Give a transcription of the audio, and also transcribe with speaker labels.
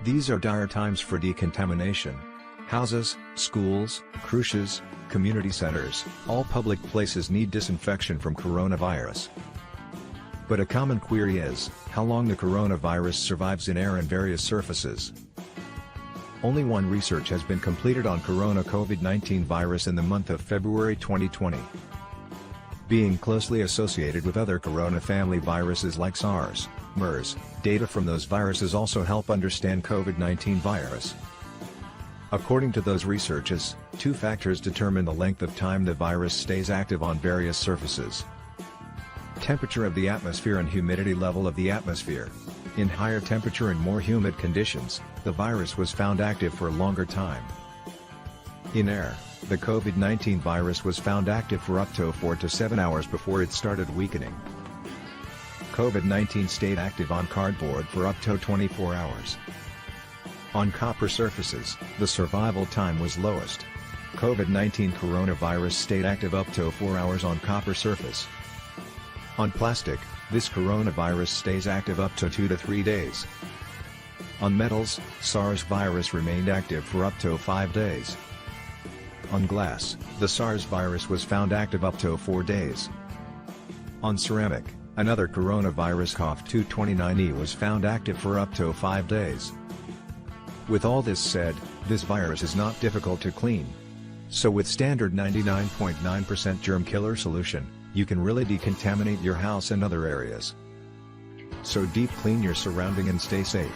Speaker 1: These are dire times for decontamination. Houses, schools, cruises, community centers, all public places need disinfection from coronavirus. But a common query is, how long the coronavirus survives in air and various surfaces. Only one research has been completed on COVID-19 virus in the month of February 2020. Being closely associated with other corona family viruses like SARS, MERS, data from those viruses also help understand COVID-19 virus. According to those researches, two factors determine the length of time the virus stays active on various surfaces. Temperature of the atmosphere and humidity level of the atmosphere. In higher temperature and more humid conditions, the virus was found active for a longer time. In air, the COVID-19 virus was found active for up to 4 to 7 hours before it started weakening. COVID-19 stayed active on cardboard for up to 24 hours. On copper surfaces, the survival time was lowest. COVID-19 coronavirus stayed active up to 4 hours on copper surface. On plastic, this coronavirus stays active up to 2 to 3 days. On metals, SARS virus remained active for up to 5 days. On glass, the SARS virus was found active up to 4 days. On ceramic, another coronavirus COV229E was found active for up to 5 days. With all this said, this virus is not difficult to clean. So with standard 99.9% germ killer solution, you can really decontaminate your house and other areas. So deep clean your surrounding and stay safe.